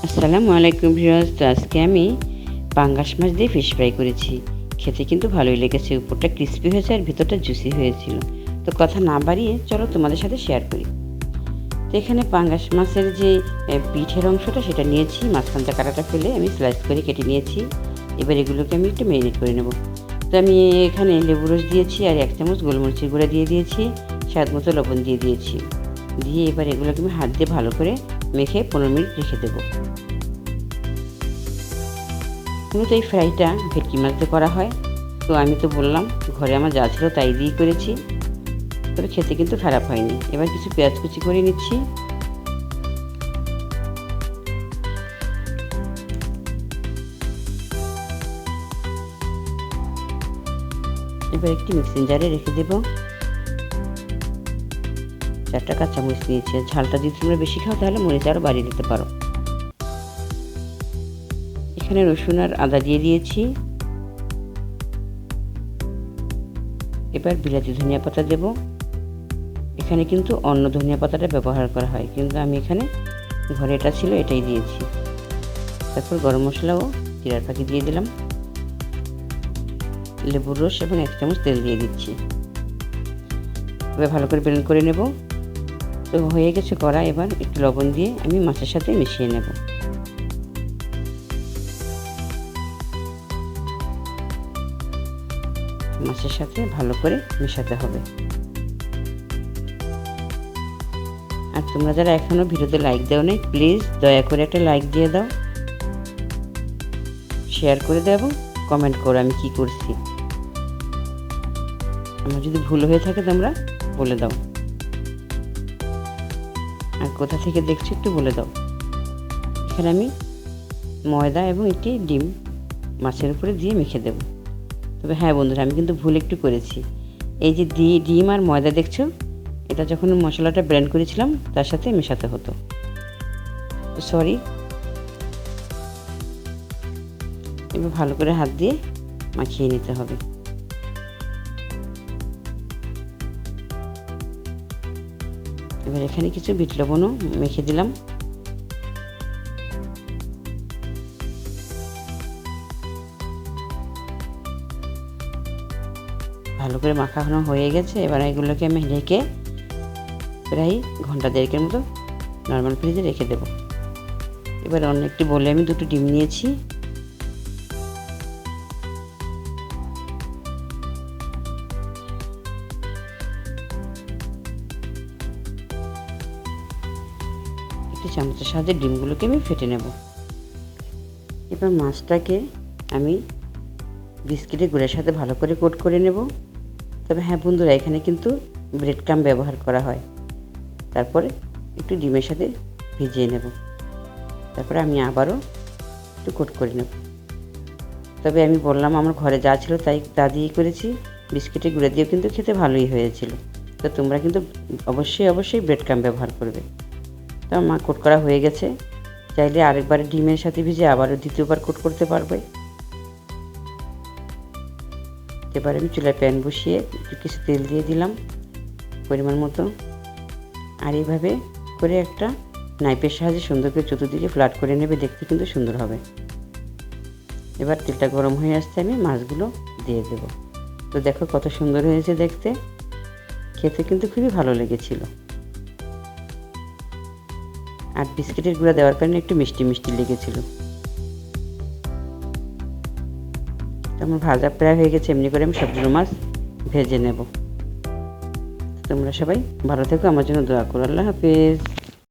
আসসালামু আলাইকুম ভিউয়ার্স। তো আজকে আমি পাঙ্গাস মাছ দিয়ে ফিশ ফ্রাই করেছি। খেতে কিন্তু ভালোই লেগেছে, উপরটা ক্রিস্পি হয়েছে আর ভিতরটা জুসি হয়েছিল। তো কথা না বাড়িয়ে চলো তোমাদের সাথে শেয়ার করি। তো এখানে পাঙ্গাস মাছের যে পিঠের অংশটা সেটা নিয়েছি, মাঝখানটা কাটাটা ফেলে আমি স্লাইস করে কেটে নিয়েছি। এবার এগুলোকে আমি একটু ম্যারিনেট করে নেব। তো আমি এখানে লেবু রস দিয়েছি আর 1 চামচ গোলমরিচের গুঁড়া দিয়ে দিয়েছি, স্বাদ মতো লবণ দিয়ে দিয়েছি। দিয়ে এবার এগুলোকে আমি হাত দিয়ে ভালো করে মেখে 15 মিনিট রেখে দেবো। মূলত এই ফ্রাইটা ভেটকি মাছ দিয়ে করা হয়। তো আমি তো বললাম ঘরে আমার যা ছিল তাই দিয়েই করেছি, তবে খেতে কিন্তু খারাপ হয়নি। এবার কিছু পেঁয়াজ কুচি করে নিচ্ছি। এবার একটি মিক্সিং জারে রেখে দেব। 4টা কাঁচামরিচ নিয়েছি। ঝালটা যদি তোমরা বেশি খাও তাহলে মরিচ আরও বাড়িয়ে দিতে পারো। এখানে রসুন আর আদা দিয়ে দিয়েছি। এবার বিলাতি ধনিয়া পাতা দেব। এখানে কিন্তু অন্য ধনিয়া পাতাটা ব্যবহার করা হয়, কিন্তু আমি এখানে ঘরে এটা ছিল এটাই দিয়েছি। তারপর গরম মশলা ও জিরার ফাঁকি দিয়ে দিলাম। লেবুর রস এবং 1 চামচ তেল দিয়ে দিচ্ছি। এবার ভালো করে ব্লেন্ড করে নেব। তো হয়ে গেছে করা। এবার একটু লবণ দিয়ে আমি মাছের সাথে মিশিয়ে নেব। মাছের সাথে ভালো করে মেশাতে হবে। আর তোমরা যারা এখনও ভিডিওতে লাইক দাও নাই, প্লিজ দয়া করে একটা লাইক দিয়ে দাও, শেয়ার করে দাও এবং কমেন্ট করো আমি কি করছি। আমার যদি ভুল হয়ে থাকে তোমরা বলে দাও, আর কোথা থেকে দেখছো একটু বলে দাও। এখানে আমি ময়দা এবং একটি ডিম মাছের উপরে দিয়ে মেখে দেব। তবে হ্যাঁ বন্ধুরা, আমি কিন্তু ভুল একটু করেছি। এই যে ডিম আর ময়দা দেখছো, এটা যখন মশলাটা ব্লেন্ড করেছিলাম তার সাথে মেশাতে হতো, সরি। এবার ভালো করে হাত দিয়ে মাখিয়ে নিতে হবে। এবার এখানে কিছু বিট লবণও মেখে দিলাম। ভালো করে মাখানো হয়ে গেছে। এবার এগুলোকে আমি রেখে প্রায় ঘন্টা 1.5 মতো নর্মাল ফ্রিজে রেখে দেব। এবার অন্য একটি বলে আমি 2টো ডিম নিয়েছি। একটি চামচের সাহায্যে ডিমগুলোকে আমি ফেটে নেব। এবার মাছটাকে আমি বিস্কিটের গুঁড়ার সাথে ভালো করে কোট করে নেব। তবে হ্যাঁ বন্ধুরা, এখানে কিন্তু ব্রেড ক্রাম্ব ব্যবহার করা হয়। তারপরে একটু ডিমের সাথে ভিজিয়ে নেব। তারপরে আমি আবারও একটু কোট করে নেব। তবে আমি বললাম আমার ঘরে যা ছিল তা দিয়েই করেছি। বিস্কিটের গুঁড়া দিয়েও কিন্তু খেতে ভালোই হয়েছিল। তো তোমরা কিন্তু অবশ্যই ব্রেড ক্রাম্ব ব্যবহার করবে। তো আমার কোট করা হয়ে গেছে। চাইলে আরেকবার ডিমের সাথে ভিজে আবারও দ্বিতীয়বার কোট করতে পারবে। এবার আমি চুলায় প্যান বসিয়ে একটু কিছু তেল দিয়ে দিলাম পরিমাণ মতো। আর এইভাবে করে একটা নাইফের সাহায্যে সুন্দর করে চতুর্দিকে ফ্ল্যাট করে নেবে, দেখতে কিন্তু সুন্দর হবে। এবার তেলটা গরম হয়ে আসতে আমি মাছগুলো দিয়ে দেব। তো দেখো কত সুন্দর হয়েছে দেখতে, খেতে কিন্তু খুবই ভালো লেগেছিল। আর বিস্কিটের গুঁড়া দেওয়ার কারণে একটু মিষ্টি মিষ্টি লেগেছিল। আমার ভাজা প্রায় হয়ে গেছে। এমনি করে আমি সবগুলো মাছ ভেজে নেব। তোমরা সবাই ভালো থেকো, আমার জন্য দোয়া করো। আল্লাহ হাফেজ।